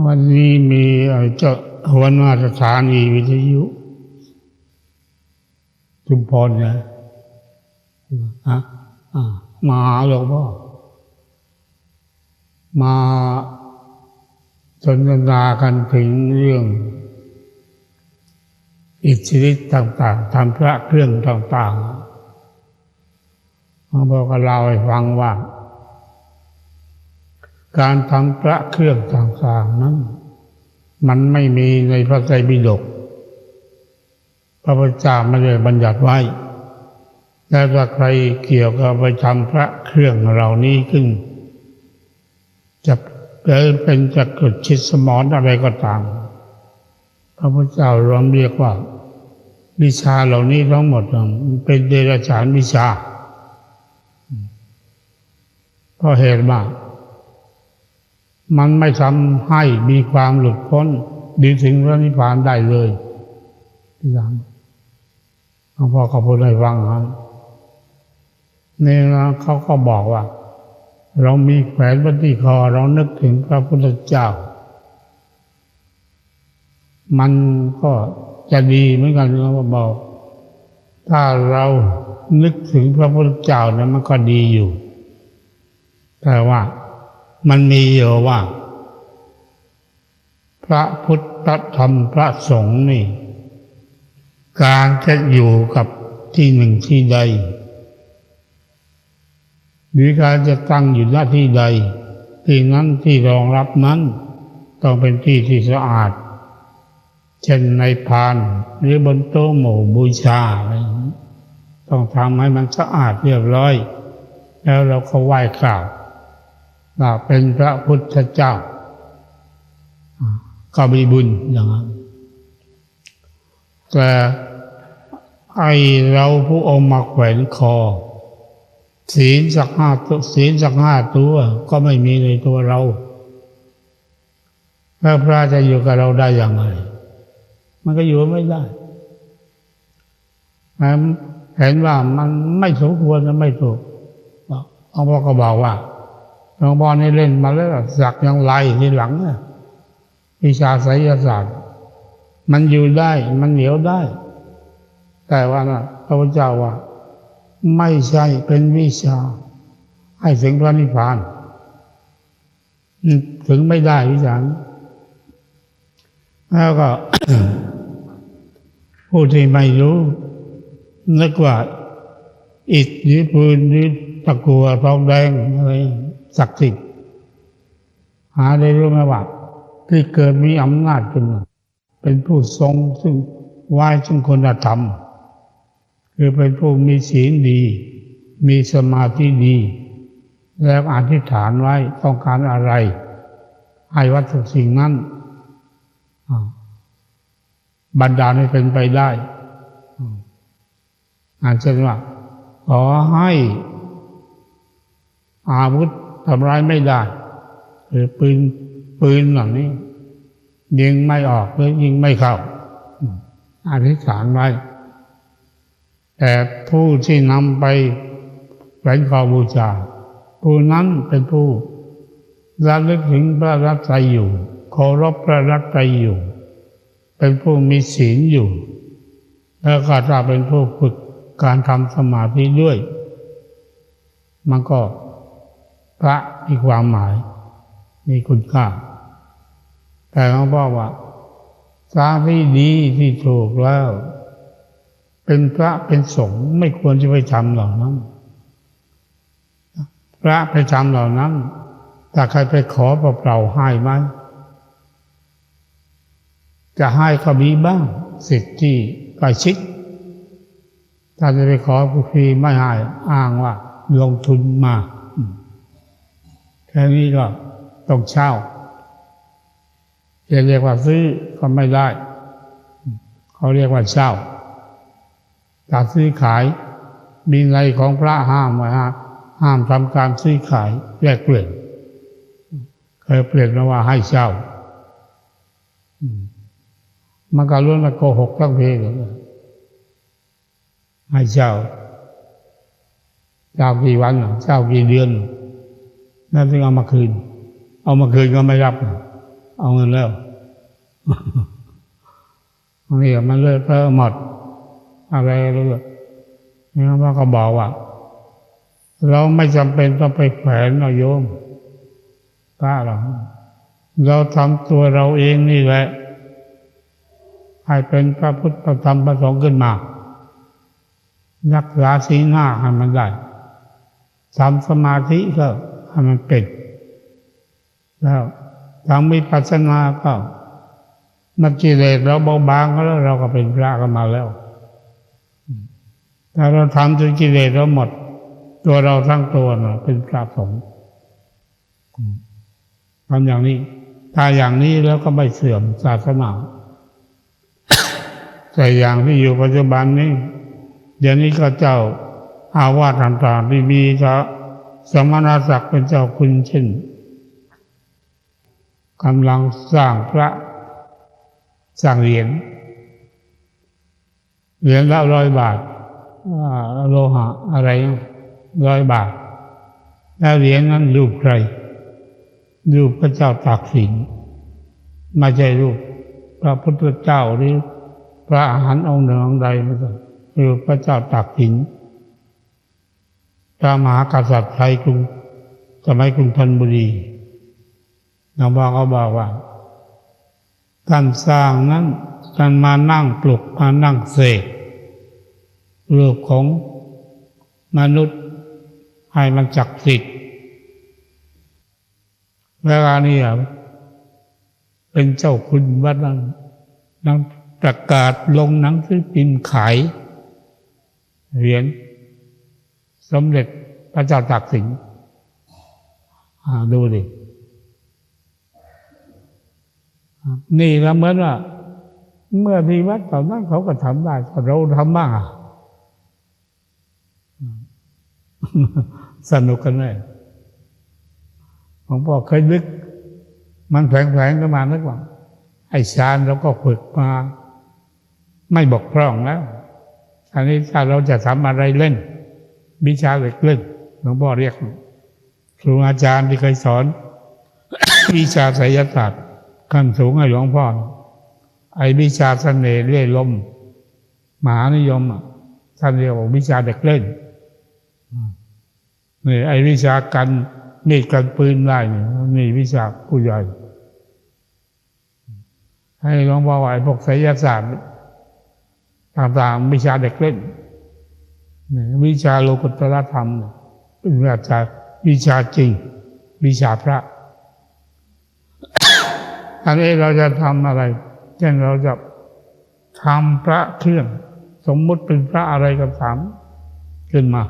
วันนี้มีเจ้าหัวหน้าสถานีวิทยุชุมพรนะมาหาหลวงพ่อมาสนทนากันถึงเรื่องอิทธิฤทธิ์ต่างๆทำพระเครื่องต่างๆหลวงพ่อก็เล่าให้ฟังว่าการทำพระเครื่องต่างๆนั้นมันไม่มีในพระไตรปิฎกพระพุทธเจ้าไม่ได้บัญญัติไว้แต่ถ้าใครเกี่ยวกับไปทำพระเครื่องเหล่านี้ขึ้นจะเป็นจักรุดชิดสมรอะไรก็ตามพระพุทธเจ้ารวมเรียกว่าวิชาเหล่านี้ทั้งหมดเป็นเดรัจฉานวิชาเพราะเหตุว่ามันไม่ทำให้มีความหลุดพ้นดีถึงพระนิพพานได้เลยอย่างหลวงพ่อก็พูดให้ฟังครับนี่นะเขาก็บอกว่าเรามีแขวนไว้ที่คอเรานึกถึงพระพุทธเจ้ามันก็จะดีเหมือนกันเขาบอกถ้าเรานึกถึงพระพุทธเจ้าเนี่ยมันก็ดีอยู่แต่ว่ามันมีอยู่ว่าพระพุทธพระธรรมพระสงฆ์นี่การจะอยู่กับที่หนึ่งที่ใดหรือการจะตั้งอยู่หน้าที่ใดที่นั้นที่รองรับนั้นต้องเป็นที่ที่สะอาดเช่นในพานหรือบนโต๊ะหมู่บูชาอะไรต้องทำให้มันสะอาดเรียบร้อยแล้วเราก็ไหว้กราบว่าเป็นพระพุทธเจ้าก็มีบุญอย่างนั้นแต่ไอเราผู้เอามาแขวนคอศีลสักห้าตัวก็ไม่มีในตัวเราแล้วพระจะอยู่กับเราได้อย่างไรมันก็อยู่ไม่ได้เห็นว่ามันไม่สมควรและไม่ถูกหลวงพ่อก็บอกว่าหลวงพ่อนี่เล่นมาแล้วสักยังไรทีหลังเนี่ยวิชาไสยศาสตร์มันอยู่ได้มันเหนียวได้แต่ว่าพระพุทธเจ้าว่าไม่ใช่เป็นวิชาให้ถึงพระนิพพานถึงไม่ได้วิชาแล้วก็ ผู้ที่ไม่รู้นึกว่าอิฐหรือปืนหรือตะกั่วทองแดงอะไรศักดิ์สิทธิ์หาได้รู้ไหมว่าที่เกิดมีอำนาจขึ้นมาเป็นผู้ทรงซึ่งไว้ซึ่งคุณธรรมคือเป็นผู้มีศีลดีมีสมาธิดีแล้วอธิษฐานไว้ต้องการอะไรให้วัตถุสิ่งนั้นบันดาลให้เป็นไปได้เช่นว่าขอให้อาวุธทำร้ายไม่ได้หรือปืนเหล่านี้ยิงไม่ออกหรือยิงไม่เข้าอธิษฐานไว้แต่ผู้ที่นำไปแขวนคอบูชาผู้นั้นเป็นผู้ระลึกถึงพระรัตนตรัยอยู่เคารพพระรัตนตรัยอยู่เป็นผู้มีศีลอยู่แล้วก็ถ้าเป็นผู้ฝึกการทำสมาธิด้วยมันก็พระมีความหมายมีคุณค่าแต่หลวงพ่อว่าสาที่ดีที่ถูกแล้วเป็นพระเป็นสงฆ์ไม่ควรจะไปทำเหล่านั้นพระไปทำเหล่านั้นถ้าใครไปขอเปล่าๆให้ไหมจะให้ก็มีบ้างสิทธิ์ที่ใกล้ชิดถ้าจะไปขอผู้ฟรีไม่ให้อ้างว่าลงทุนมาแค่นี้ก็ต้องเช่าจะเรียกว่าซื้อก็ไม่ได้เขาเรียกว่าเช่าถ้าซื้อขายมีในของพระห้ามไว้ห้ามทำการซื้อขายแลกเปลี่ยนเคยเปลี่ยนมาว่าให้เช่ามันก็ล้วนแต่โกหกทั้งเพศเลยให้เช่ากี่วันเช่ากี่เดือนนั่นถึงเอามาคืนก็ไม่รับ เอาเงินแล้วนี่มันเลอะเทอะหมดอะไรเลยนี่ว่าเขาบอกว่าเราไม่จำเป็นต้องไปแขวนเอาโยมพระเราทำตัวเราเองนี่แหละให้เป็นพระพุทธพระธรรมพระสงฆ์ขึ้นมารักษาศีลห้าให้มันได้ทำสมาธิก็ให้มันเป็นแล้วทำวิปัสสนาก็นักกิเลสเราเบาบางก็แล้วเราก็เป็นพระกันมาแล้วถ้าเราทำจนกิเลสเราหมดตัวเราทั้งตัวนะเป็นพระสงฆ์ทำอย่างนี้ถ้าอย่างนี้แล้วก็ไม่เสื่อมศาสนาแต่อย่างที่อยู่ปัจจุบันนี้เดี๋ยวนี้ก็เจ้าอาวาสต่างๆที่มีพระสมณศักดิ์เป็นเจ้าคุณเช่นกำลังสร้างพระสร้างเหรียญละ100 บาทโลหะอะไร100 บาทแล้วเหรียญนั้นรูปใครรูปพระเจ้าตากสินไม่ใช่รูปพระพุทธเจ้าหรือพระอรหันต์องค์หนึ่งองค์ใดไม่ใช่รูปพระเจ้าตากสินพระมหากษัตริย์ไทยกรุงสมัยกรุงธนบุรีเขาบอกว่าท่านสร้างนั้นท่านมานั่งปลุกมานั่งเสกรูปของมนุษย์ให้มันศักดิ์สิทธิ์เวลานี้เป็นเจ้าคุณวัดนั้นประกาศลงหนังสือพิมพ์ขายเหรียญสมเด็จพระเจ้าตากสินดูดินี่แล้วเหมือนว่าเมื่อที่วัดตอนนั้นเขาก็ทำได้เราทำบ้างสนุกกันไหมหลวงพ่อเคยนึกมันแผลงๆขึ้นมานึกว่าไอ้ฌานเราก็ฝึกมาไม่บกพร่องแล้วอันนี้ถ้าเราจะทำอะไรเล่นวิชาเล็กเล่นหลวงพ่อเรียกครูอาจารย์ที่เคยสอน วิชาไสยศาสตร์ขั้นสูงให้หลวงพ่อไอ้วิชาเสน่ห์เล่ห์ลมมหานิยมท่านเรียกว่าวิชาเด็กเล่นนี่ไอ้วิชากันมีดกันปืนได้นี่วิชาผู้ใหญ่ให้หลวงพ่อว่าไอ้พวกไสยศาสตร์ต่างๆวิชาเด็กเล่นวิชาโลกุตตรธรรมเป็นวิชาจริงวิชาพระอันนี้เราจะทำอะไรเช่นเราจะทำพระเครื่องสมมุติเป็นพระอะไรก็ตามขึ้นมา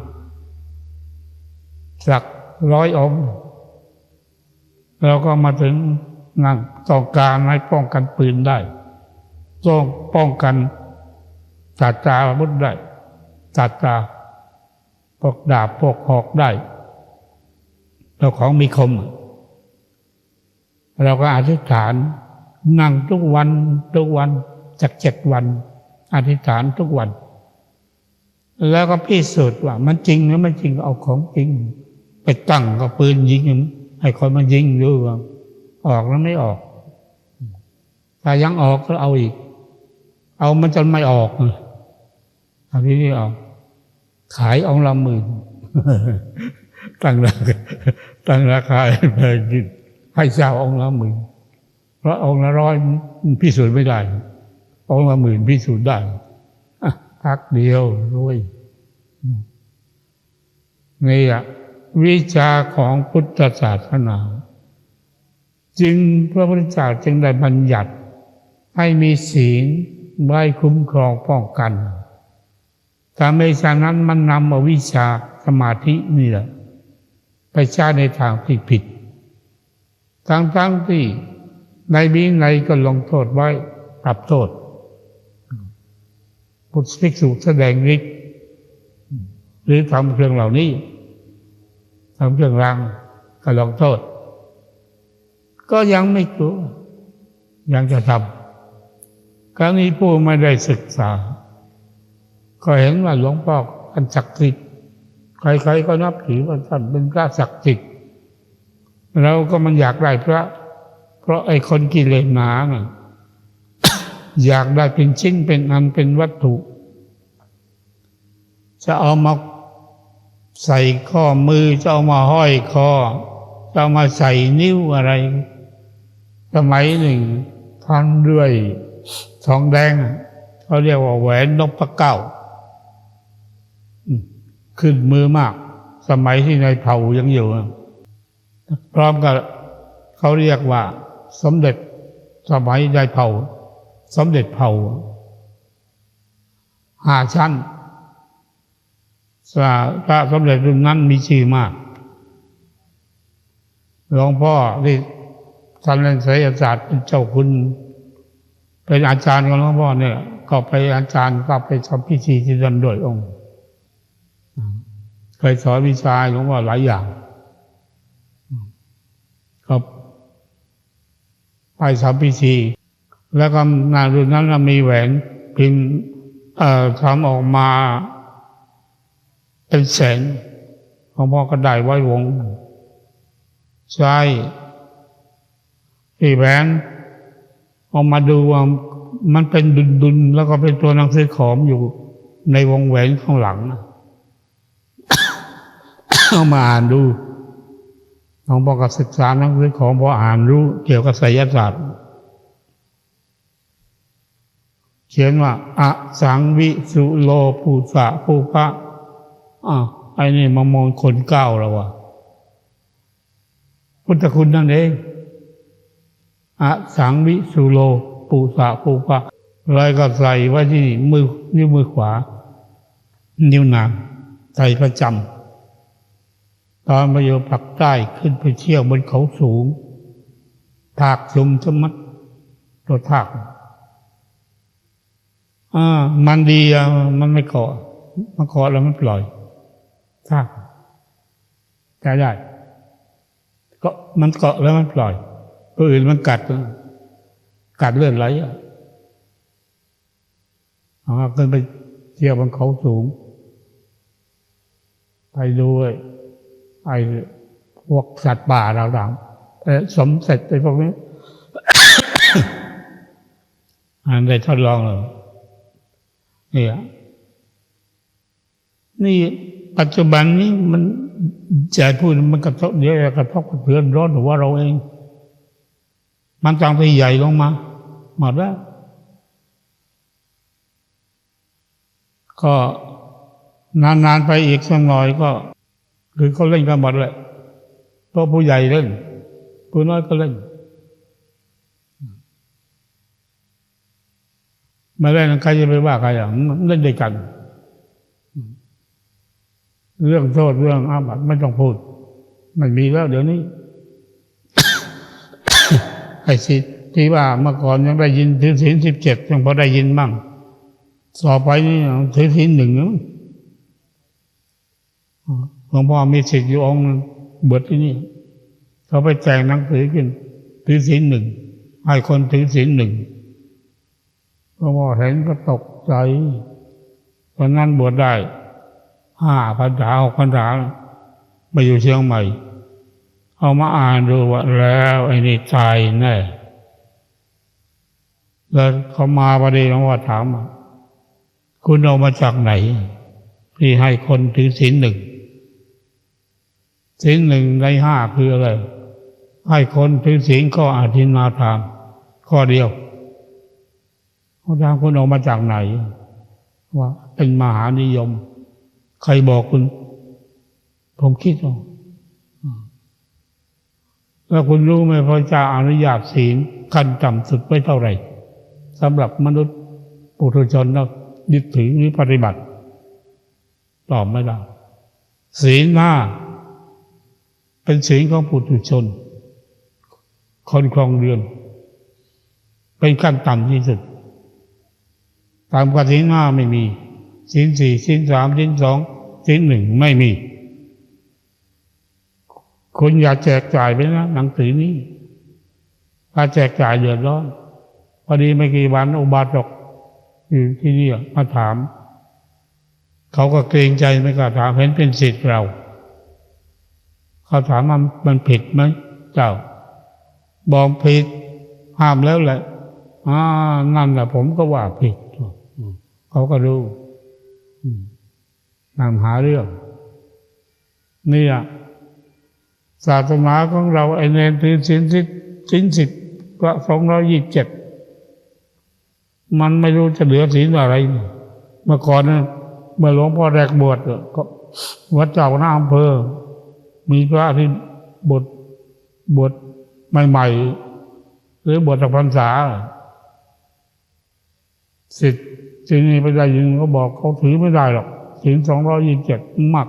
สัก100 องค์เราก็มาถึงนั่งต้องการให้ป้องกันปืนได้ต้องป้องกันศาสตราอาวุธได้ศาสตราพวกดาบพวกหอกได้แล้วของมีคมเราก็อธิษฐานนั่งทุกวันจาก 7 วันอธิษฐานทุกวันแล้วก็พิสูจน์ว่ามันจริงหรือไม่จริงเอาของจริงไปตั้งก็ปืนยิงให้คนมายิงดูว่าออกแล้วไม่ออกถ้ายังออกก็เอาอีกเอามันจนไม่ออกอันนี้ออกขายองค์ละ10,000ตั้งราคาแพงขึ้นให้เช่าองค์ละ10,000เพราะองค์ละ100พิสูจน์ไม่ได้องค์ละ10,000พิสูจน์ได้พักเดียวรวยนี่วิชาของพุทธศาสนาจึงพระพุทธเจ้าจึงได้บัญญัติให้มีศีลไว้คุ้มครองป้องกันถ้าไม่ฉะนั้นมันนำเอาวิชาสมาธินี่แหละไปใช้ในทางที่ผิดทั้งที่ในวินัยก็ลงโทษไว้ปรับโทษพุทธภิกษุแสดงฤทธิ์หรือทำเครื่องเหล่านี้ทำเครื่องรางก็ลงโทษก็ยังไม่กลัวยังจะทำครั้งนี้ผู้ไม่ได้ศึกษาก็เห็นว่าหลวงพ่อท่านศักดิ์สิทธิ์ใครๆก็นับถือว่าท่านเป็นพระศักดิ์สิทธิ์เราก็มันอยากได้พระ เพราะไอ้คนกิเลสหนาน่ะ อยากได้เป็นชิ้นเป็นอันเป็นวัตถุจะเอามาใส่ข้อมือจะเอามาห้อยคอจะเอามาใส่นิ้วอะไรสมัยหนึ่งพันด้วยทองแดงเขาเรียกว่าแหวนนพเก้าขึ้นมือมากสมัยที่นายเผ่ายังอยู่พร้อมกับเขาเรียกว่าสมเด็จสมัยนายเผ่าสมเด็จเผ่า5 ชั้นพระสมเด็จรุ่นนั้นมีชื่อมากหลวงพ่อที่ท่านเรียนไสยศาสตร์เป็นเจ้าคุณเป็นอาจารย์ของหลวงพ่อเนี่ยก็ไปอาจารย์ก็ไปทำพิธีที่นั่นด้วยองค์เคยสอนวิชาหลวงพ่อหลายอย่างก็ไปทำพิธีแล้วก็งานรุ่นนั้นมีแหวนพิมพ์ทำออกมาเป็นแสนหลวงพ่อก็ได้ไว้วงใช่ที่แหวนเอามาดูว่ามันเป็นดุลแล้วก็เป็นตัวหนังสือขอมอยู่ในวงแหวนข้างหลัง เอามาอ่านดูหลวงพ่อก็ศึกษาหนังสือขอมพออ่านรู้เกี่ยวกับไสยศาสตร์เขียนว่าอสังวิสุโลปุสะภูพะไอ้นี่มามองคนเก้าแล้ววะพุทธคุณนั่นเองอสังวิสุโลปุสะภูพะเลยก็ใส่ไว้ที่นิ้วมือขวานิ้วนางใส่ประจำตอนมาอยู่ภาคใต้ขึ้นไปเที่ยวบนเขาสูงถากชุมสมัดตัวถากมันดีมันไม่เกาะมันเกาะแล้วมันปล่อยถากได้ก็มันเกาะแล้วมันปล่อยตัวอื่นมันกัดเลือดไหลขึ้นไปเที่ยวบนเขาสูงไปดูไอ้พวกสัตว์ป่าต่างๆสมเสร็จไอ้พวกนี้ ได้ทดลองเลยนี่ปัจจุบันนี้มันใจพูดมันกระทบเดี๋ยวกระทบกระเทือนร้อนหัวเราเองมันตั้งที่ใหญ่ลงมาหมดแล้วก็นานๆไปอีกสักหน่อยก็คือเขาเล่นกันหมดเลยเพราะผู้ใหญ่เล่นผู้น้อยก็เล่นมาเล่นใครจะไปว่าใครเล่นด้วยกันเรื่องโทษเรื่องอาบัติไม่ต้องพูดไม่มีแล้วเดี๋ยวนี้ ไอ้สิที่ว่าเมื่อก่อนยังได้ยินถือศีล17ยังพอได้ยินบ้างต่อไปนี่ถือศีล1หลวงพ่อมีศิษย์อยู่องค์บวชที่นี่เขาไปแจกหนังสือขึ้นถือศีล1ให้คนถือศีล1หลวงพ่อเห็นก็ตกใจตอนนั้นบวชได้5 พรรษา 6 พรรษาไปอยู่เชียงใหม่เอามาอ่านดูว่าแล้วไอ้นี่ตายแน่แล้วเขามาพอดีหลวงพ่อถามคุณเอามาจากไหนที่ให้คนถือศีล1ศีล1ใน5คืออะไรให้คนถือศีลข้ออาทินนาทานข้อเดียวเขาถามคุณเอามาจากไหนว่าเป็นมหานิยมใครบอกคุณผมคิดว่าแล้วคุณรู้ไหมพระเจ้าอนุญาตศีลขั้นต่ำสุดไว้เท่าไหร่สำหรับมนุษย์ปุถุชนแล้วยึดถือหรือปฏิบัติตอบไม่ได้ศีล5เป็นศีลของปุถุชนคนครองเรือนเป็นขั้นต่ำที่สุดตามกว่าศีล5ไม่มีศีล4ศีล3ศีล2ศีล1ไม่มีคุณอย่าแจกจ่ายไปนะหนังสือนี้ถ้าแจกจ่ายเดือดร้อนพอดีไม่กี่วันอุบาสกอยู่ที่นี่มาถามเขาก็เกรงใจไม่กล้าถามเห็นเป็นศิษย์เราเขาถามมันผิดไหมเจ้า บอกผิดห้ามแล้วแหละนั่นแหละผมก็ว่าผิดเขาก็รู้นำหาเรื่องนี่อะศาสนาของเราไอ้เนรถือศีล10ก็227มันไม่รู้จะเหลือศีลอะไรเมื่อก่อนนะเมื่อหลวงพ่อแรกบวชก็วัดเจ้าหน้าอำเภอมีพระที่บวชใหม่ๆหรือบวชพรรษาศิษย์ที่นี่ไปได้ยินเขาบอกเขาถือไม่ได้หรอกศีล227มัก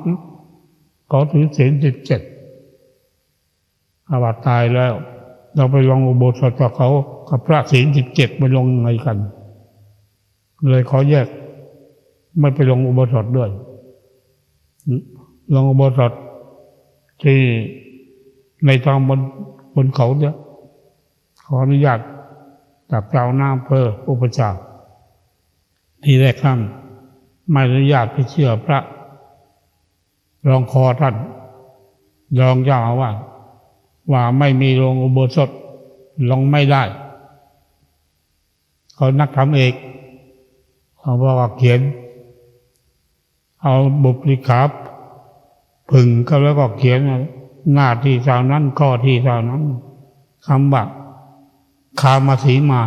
เขาถือศีล17อาบัติตายแล้วเราไปลงอุโบสถกับเขากับพระศีล17ไปลงยังไงกันเลยขอแยกไม่ไปลงอุโบสถด้วยลงอุโบสถที่ในทางบนเขาเนี่ยขออนุญาตจากเจ้าหน้าอำเภออุปชฌาย์ที่แรกท่านไม่อนุญาตไปเชื่อพระรองคอท่านรองเจ้าอาวาสว่าไม่มีลงอุโบสถลงไม่ได้เขานักธรรมเอกเขาบอกว่าเขียนเอาบุพลิขาผึ่งก็แล้วก็เขียนหน้าที่เท่านั้นข้อที่เท่านั้นคำว่าคามาสีมา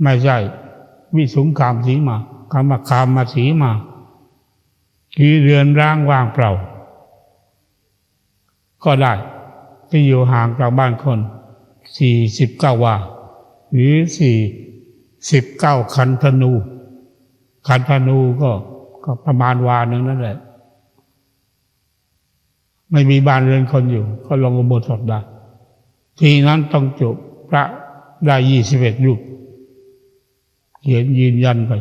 ไม่ใช่วิสุงคามสีมาคำว่าคามาสีมาคือเรือนร้างว่างเปล่าก็ได้ที่อยู่ห่างจากบ้านคน49 วาหรือ49 คันธนูก็ประมาณวาหนึ่งนั่นแหละไม่มีบ้านเรือนคนอยู่ก็ลงอุโบสถได้ทีนั้นต้องจุพระได้21 รูปเขียนยืนยันไป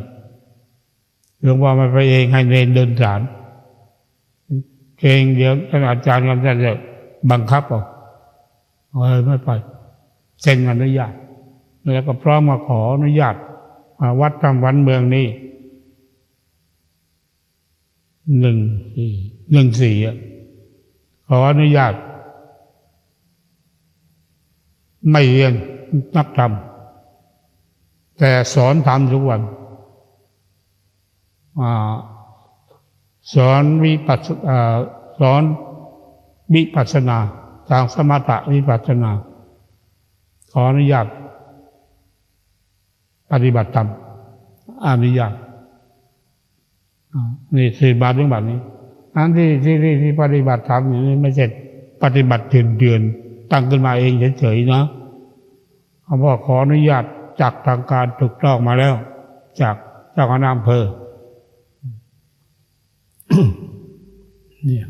หลวงพ่อไม่ไปเองให้เนรเดินศาลเองเดี๋ยวท่านอาจารย์ก็จะบังคับเอาไม่ไปเซ็นอนุญาตแล้วก็พร้อมมาขออนุญาตวัดตามวันเมืองนี้14ขออนุญาตไม่เรียนนักธรรมแต่สอนธรรมทุกวันสอนวิปัสสนาทางสมถะวิปัสสนาขออนุญาตปฏิบัติธรรมอนุญาตนี่คือมาถึงแบบนี้อันที่ปฏิบัติธรรมอยู่นี่ไม่ใช่ปฏิบัติเดือนตั้งขึ้นมาเองเฉยๆนะเขาบอกขออนุญาตจากทางการถูกต้องมาแล้วจากเจ้าคณะอำเภอ เนี่ย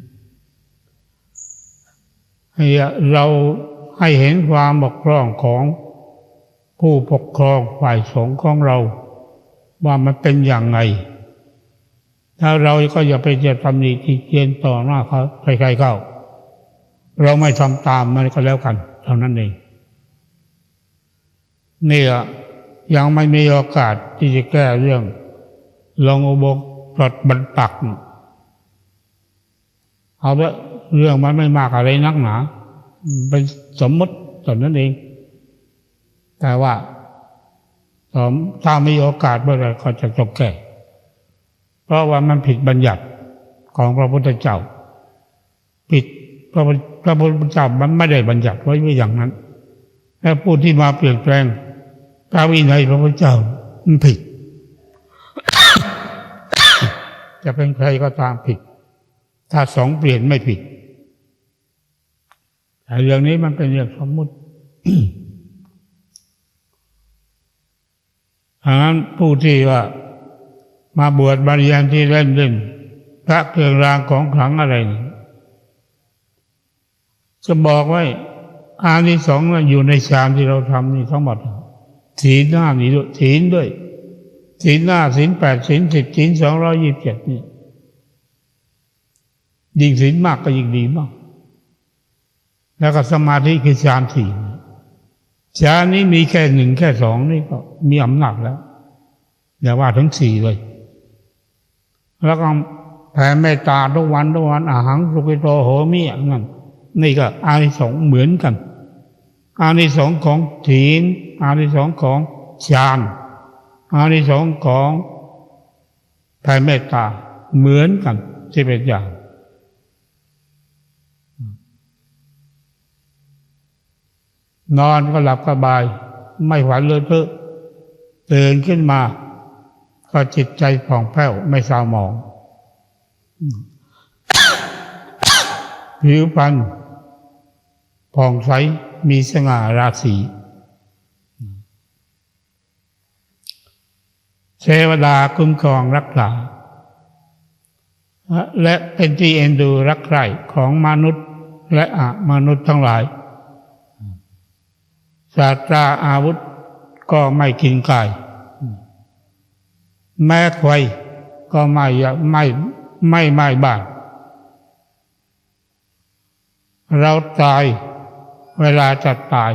ให้เราให้เห็นความบกพร่องของผู้ปกครองฝ่ายสงฆ์ของเราว่ามันเป็นอย่างไรถ้าเราก็อย่าไปจะทำดีที่เกียนต่อหน้าเขาใครๆเข้าเราไม่ทำตามมันก็แล้วกันเท่านั้นเองนี่ยังไม่มีโอกาสที่จะแก้เรื่องลงอุโบสถบรรปักเอาละเรื่องมันไม่มากอะไรนักหนาเป็นสมมติตอนนั้นเองแต่ว่าถ้ามีโอกาสเมื่อไรก็จะต้องแก้เพราะว่ามันผิดบัญญัติของพระพุทธเจ้าผิดพระพุทธเจ้ามันไม่ได้บัญญัติไว้อย่างนั้นและผู้ที่มาเปลี่ยนแปลงพระวินัยพระพุทธเจ้ามันผิด จะเป็นใครก็ตามผิดถ้าสองเปลี่ยนไม่ผิดแต่เรื่องนี้มันเป็นเรื่องสมมุติ ดังนั้นผู้ที่ว่ามาบวชมาเรียนที่เล่นพระเครื่องรางของขลังอะไรนี่จะบอกไว้อานิสงส์อยู่ในฌานที่เราทำนี่ทั้งหมดศีล5นี่ด้วยศีลด้วยศีล5ศีล8ศีล10ศีล227นี่ยิ่งศีลมากก็ยิ่งดีมากแล้วก็สมาธิคือฌาน4ฌานนี้มีแค่1แค่2นี่ก็มีอำนาจแล้วอย่าว่าถึง4เลยแล้วก็แผ่เมตตาทุกวันอาหังสุขิโตโหมินั่นนี่ก็อานิสงส์เหมือนกัน อานิสงส์ของศีลอานิสงส์ของฌานอานิสงส์ของแผ่เมตตาเหมือนกัน11อย่างนอนก็หลับสบายไม่ฝันเลยเพ้อตื่นขึ้นมาก็จิตใจผ่องแผ้วไม่เศร้าหมองผิวพรรณผ่องใสมีสง่าราศีเทวดาคุ้มครองรักษาและเป็นที่เอ็นดูรักใคร่ของมนุษย์และอมนุษย์ทั้งหลายศาสตราอาวุธก็ไม่กินไก่แม้ไฟก็ไม่บ้านเราตายเวลาจะตาย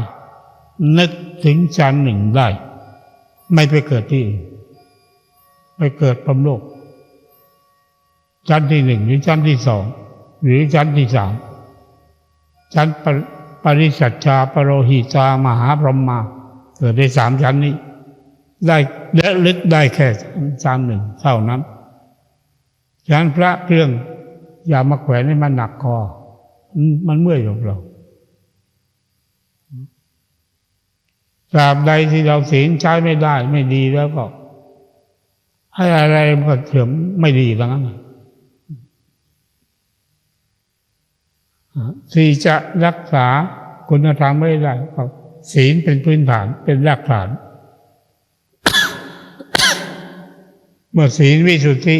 นึกถึงชั้นหนึ่งได้ไม่ไปเกิดที่อื่นไปเกิดพรหมโลกชั้นที่1หรือชั้นที่2หรือชั้นที่3ชั้นปริสัชชาปโรหิตามหาพรหมาเกิดได้3ชั้นนี้ได้และลึกได้แค่ชั้น1เท่านั้นชั้นพระเครื่องอย่ามาแขวนให้มันหนักคอมันเมื่อยของเราตราบใดที่เราศีลใช้ไม่ได้ไม่ดีแล้วก็ให้อะไรมันก็เสื่อมไม่ดีทั้งนั้นที่จะรักษาคุณธรรมไม่ได้ก็ศีลเป็นพื้นฐานเป็นรากฐานเมื่อศีลวิสุทธิ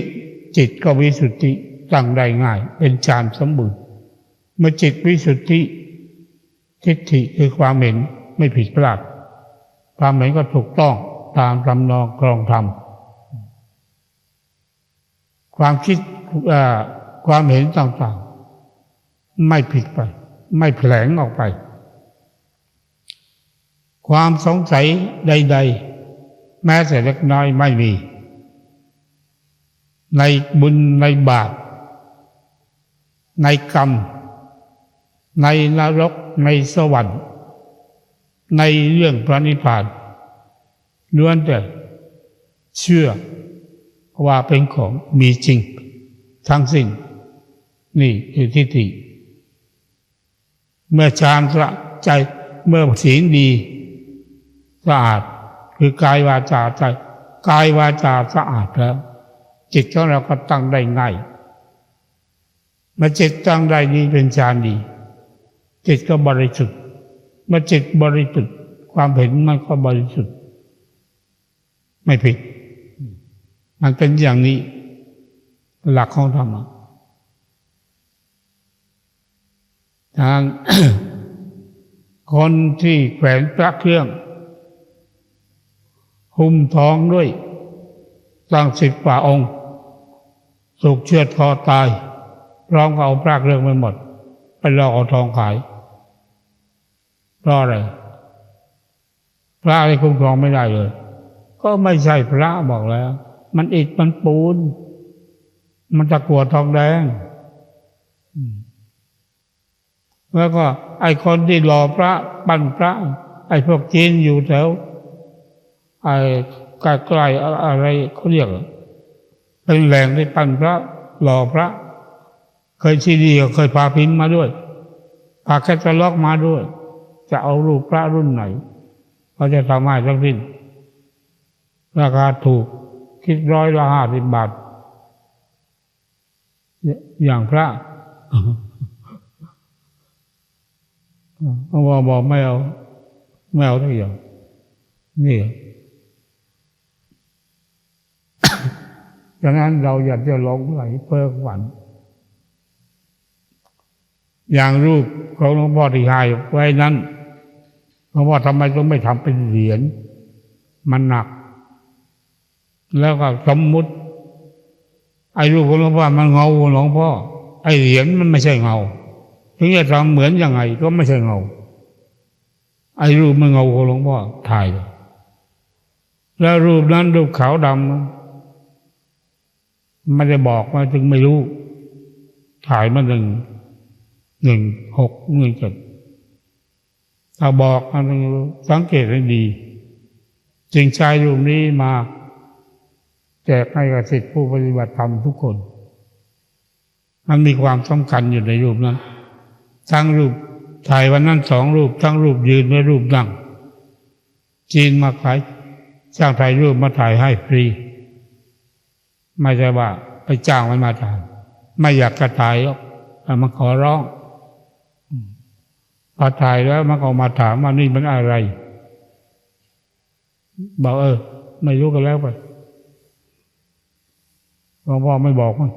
จิตก็วิสุทธิตั้งได้ง่ายเป็นฌานสมบูรณ์เมื่อจิตวิสุทธิทิฏฐิคือความเห็นไม่ผิดพลาดความเห็นก็ถูกต้องตามลำนองครองธรรมความคิดความเห็นต่างๆไม่ผิดไปไม่แผลงออกไปความสงสัยใดๆแม้แต่เล็กน้อยไม่มีในบุญในบาปในกรรมในนรกในสวรรค์ในเรื่องพระนิพพานล้วนแต่เชื่อว่าเป็นของมีจริงทั้งสิ้นนี่คือทิฏฐิเมื่อฌานสะใจเมื่อศีลดีสะอาดคือกายวาจาใจกายวาจาสะอาดแล้วจิตของเราก็ตั้งได้ง่ายเมื่อจิตตั้งได้ดีเป็นฌานดีจิตก็บริสุทธิ์เมื่อจิตบริสุทธิ์ความเห็นมันก็บริสุทธิ์ไม่ผิดมันเป็นอย่างนี้หลักของธรรมะทาง คนที่แขวนพระเครื่องหุ้มท้องด้วยตั้ง10 กว่าองค์ถูกเชือดคอตายพร้อมกับเอาพระเครื่องไปหมดไปหลอกเอาทองขายเพราะอะไรพระอะไรคุ้มครองไม่ได้เลยก็ไม่ใช่พระบอกแล้วมันอิฐมันปูนมันตะกั่วทองแดงแล้วก็ไอ้คนที่หล่อพระปั้นพระไอ้พวกจีนอยู่แถวไอ้ใกล้ๆอะไรเขาเรียกเป็นแหล่งที่ปั้นพระหล่อพระเคยซีดีเคยพาพิมพ์มาด้วยพาแคตตาล็อกมาด้วยจะเอารูปพระรุ่นไหนเขาจะทำให้ทั้งสิ้นราคาถูกคิด150 บาทอย่างพระเขาบอกไม่เอาทุกอย่างนี่ฉะนั้นเราอยากจะหลงไหลเพ้อฝันอย่างรูปของหลวงพ่อที่ให้ไว้นั้นหลวงพ่อทำไมต้องไม่ทำเป็นเหรียญมันหนักแล้วก็สมมุติไอ้รูปของหลวงพ่อมันเงาหลวงพ่อไอ้เหรียญมันไม่ใช่เงาถึงจะทำเหมือนยังไงก็ไม่ใช่เงาไอ้รูปมันเงาของหลวงพ่อถ่ายแล้วรูปนั้นรูปขาวดำไม่ได้บอกมาจึงไม่รู้ถ่ายมา1617 ถ้าบอกสังเกตให้ดีจึงใช้รูปนี้มาแจกให้กับศิษย์ผู้ปฏิบัติธรรมทุกคนมันมีความสำคัญอยู่ในรูปนั้นทั้งรูปถ่ายวันนั้น2 รูปทั้งรูปยืนและรูปนั่งจีนมาขายจ้างถ่ายรูปมาถ่ายให้ฟรีไม่ใช่ว่าไปจ้างมันมาถ่ายไม่อยากจะถ่ายหรอกมันขอร้องพอถ่ายแล้วมันก็มาถามว่านี่มันอะไรบอกไม่รู้กันแล้วไปหลวงพ่อไม่บอกมัน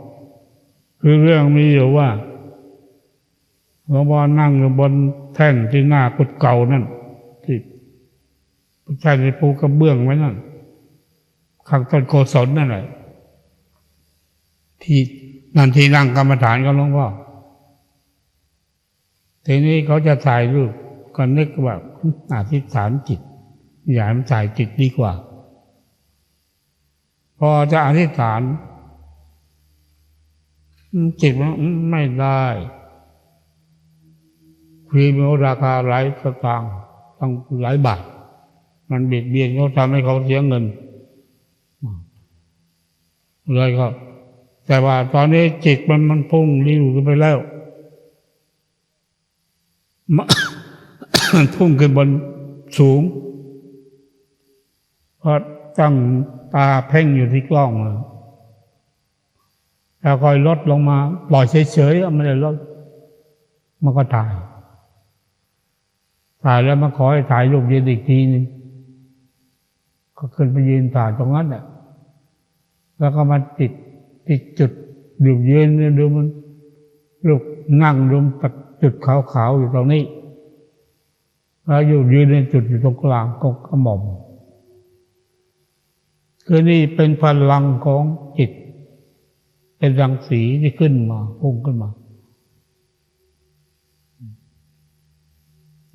คือเรื่องมีอยู่ว่าหลวงพ่อนั่งอยู่บนแท่นที่หน้ากุฏเก่านั่นที่แท่นที่ปูกระเบื้องไว้นั่นข้างต้นโกศลนั่นแหละที่นั่นที่นั่งกรรมฐานกับหลวงพ่อทีนี้เขาจะถ่ายรูปก็นึกว่าอธิษฐานจิตอย่าให้มันถ่ายจิตดีกว่าพอจะอธิษฐานจิตมันไม่ได้ครีมราคาหลายสตางค์ตั้งหลายบาทมันเบียดเบียนเขาทำให้เขาเสียเงินเลยก็แต่ว่าตอนนี้จิตมันพุ่งริ้วขึ้นไปแล้วพุ่งขึ้นบนสูงพอตั้งตาเพ่งอยู่ที่กล้องแล้วค่อยลดลงมาปล่อยเฉยๆไม่ได้ลดมันก็ถ่ายแล้วมันขอให้ถ่ายรูปยืนอีกทีนึงก็ขึ้นไปยืนถ่ายตรงนั้นแหละแล้วก็มาติดจุดดูยืนดูมันรูปนั่งดูจุดขาวๆอยู่ตรงนี้แล้วยืนในจุดอยู่ตรงกลางกระหม่อมคือนี่เป็นพลังของจิตเป็นรังสีที่ขึ้นมาพุ่งขึ้นมา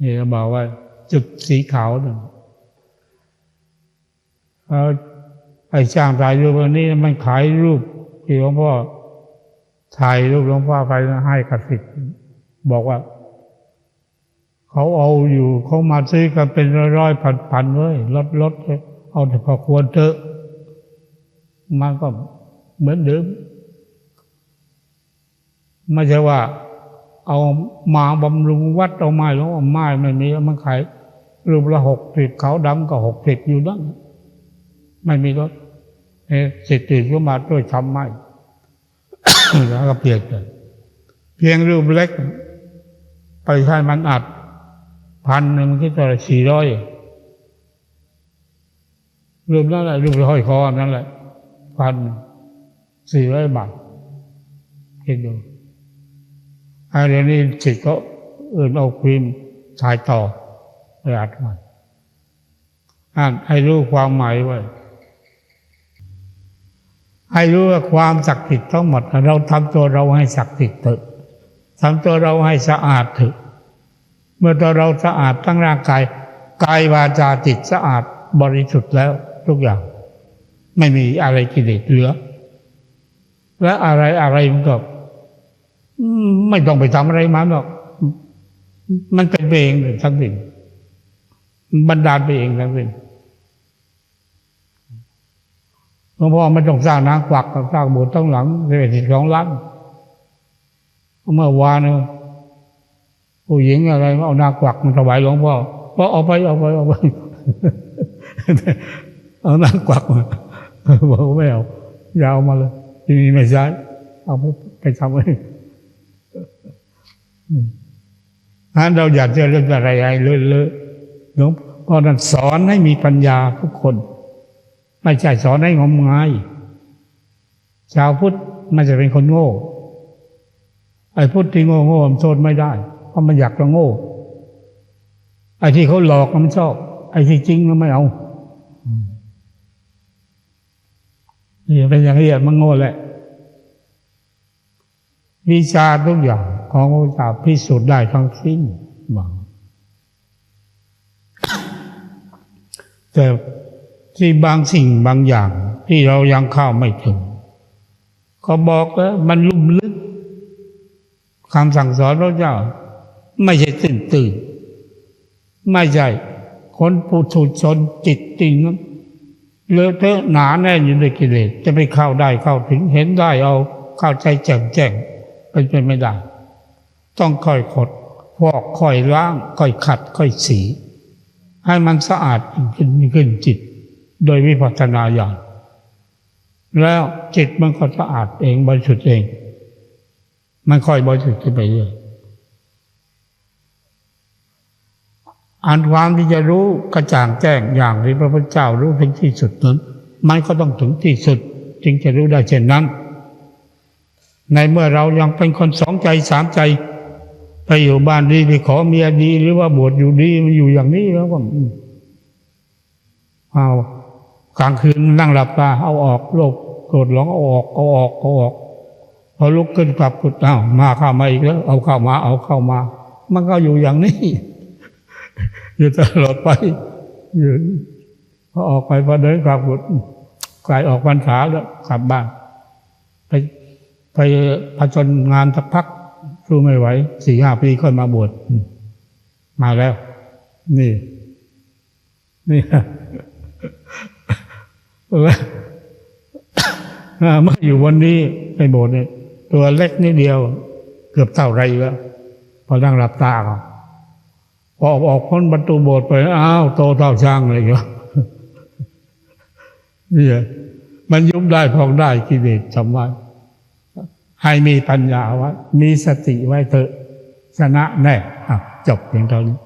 นี่เราบอกว่าจุดสีขาวนั่นไอ้ช่างถ่ายรูปวันนี้มันขายรูปที่หลวงพ่อถ่ายรูปหลวงพ่อไปให้กับศิษย์บอกว่าเขาเอาอยู่เขามาซื้อกันเป็นร้อยๆพันเว้ยลดเอาแต่พอควรเถอะมันก็เหมือนเดิมไม่ใช่ว่าเอามาบำรุงวัดเอาไม้แล้วไม้ไม่มีมันขายรูปละ60ขาวดำก็60อยู่นั่นไม่มีรถศิษย์ตื่นก็มาด้วยทำไม้ แล้วก็เปลี่ยนกันเพียงรูปเล็กไปใช้มันอัด1,000มันคิดว่า400รูปนั่นแหละรูปห้อยคอนั่นแหละ1,400 บาทคิดดูเดี๋ยวนี้ศิษย์ก็เอาครีมถ่ายต่อไปอัดมันให้รู้ความหมายไว้ให้รู้ว่าความศักดิ์สิทธิ์ทั้งหมดเราทำตัวเราให้ศักดิ์สิทธิ์เถอะทำตัวเราให้สะอาดเถอะเมื่อตัวเราสะอาดทั้งร่างกายวาจาจิตสะอาดบริสุทธิ์แล้วทุกอย่างไม่มีอะไรกิเลสเหลือและอะไรมันก็ไม่ต้องไปทำอะไรมันหรอกมันเป็นเองทั้งสิ้นบันดาลไปเองทั้งสิ้นหลวงพ่อไม่ต้องสร้างนางกวักสร้างโบสถ์ทั้งหลัง12 ล้านเมื่อวานผู้หญิงอะไรเอานางกวักมาถวายหลวงพ่อก็เอาไปเอานางกวักมาบอกไม่เอาอย่าเอามาเลยที่นี่ไม่ใช่เอาไปทำไว้เราอยากจะเรื่องอะไรเลยหลวงพ่อท่านสอนให้มีปัญญาทุกคนไม่ใช่สอนให้งมงายชาวพุทธไม่จะเป็นคนโง่ไอ้พุทธที่โง่มันโทษไม่ได้เพราะมันอยากจะโง่ไอ้ที่เขาหลอกมันชอบไอ้ที่จริงมันไม่เอานี่เป็นอย่างนี้มันโง่แหละวิชาทุกอย่างของพระเจ้าพิสูจน์ได้ทั้งสิ้นแต่ที่บางสิ่งบางอย่างที่เรายังเข้าไม่ถึงก็บอกแล้วมันลุ่มลึกคำสั่งสอนพระเจ้าไม่ใช่ตื่น ไม่ใช่คนปุถุชนจิตจริงนั้นเลอะเทอะหนาแน่นอยู่ในกิเลสจะไปเข้าได้เข้าถึงเห็นได้เอาเข้าใจแจ่มแจ้งเป็นไปไม่ได้ต้องค่อยขดพอกค่อยล้างค่อยขัดค่อยสีให้มันสะอาดขึ้นจิตโดยวิปัสสนาญาณแล้วจิตมันก็สะอาดเองบริสุทธิ์เองมันค่อยบริสุทธิ์ขึ้นไปเรื่อยอันความที่จะรู้กระจ่างแจ้งอย่างที่พระพุทธเจ้ารู้ถึงที่สุดนั้นมันก็ต้องถึงที่สุดจึงจะรู้ได้เช่นนั้นในเมื่อเรายังเป็นคนสองใจสามใจไปอยู่บ้านดีไปขอเมียดีหรือว่าบวชอยู่ดีมันอยู่อย่างนี้แล้วก็เอากลางคืนนั่งหลับตาเอาออกโลภโกรธหลงเอาออกพอลุกขึ้นกลับกุฏมาเข้ามาอีกแล้วเอาเข้ามามันก็อยู่อย่างนี้อยู่ตลอดไปอยู่พอออกไปพอเดินกลับกุฏกลายออกพรรษาแล้วกลับบ้านไปผจญงานสักพักสู้ไม่ไหว 4-5 ปีค่อยมาบวชมาแล้วนี่เมื่ออยู่วันนี้ไปโบสถ์เนี่ยตัวเล็กนิดเดียวเกือบเท่าไรแล้วพอนั่งหลับตาพอออกพ้นประตูโบสถ์ไปอ้าวโตเท่าช้างเลยเหรอนี่มันยุบได้พองได้กิเลสจำไว้ให้มีปัญญาไว้มีสติไว้เถอะชนะแน่จบเพียงเท่านี้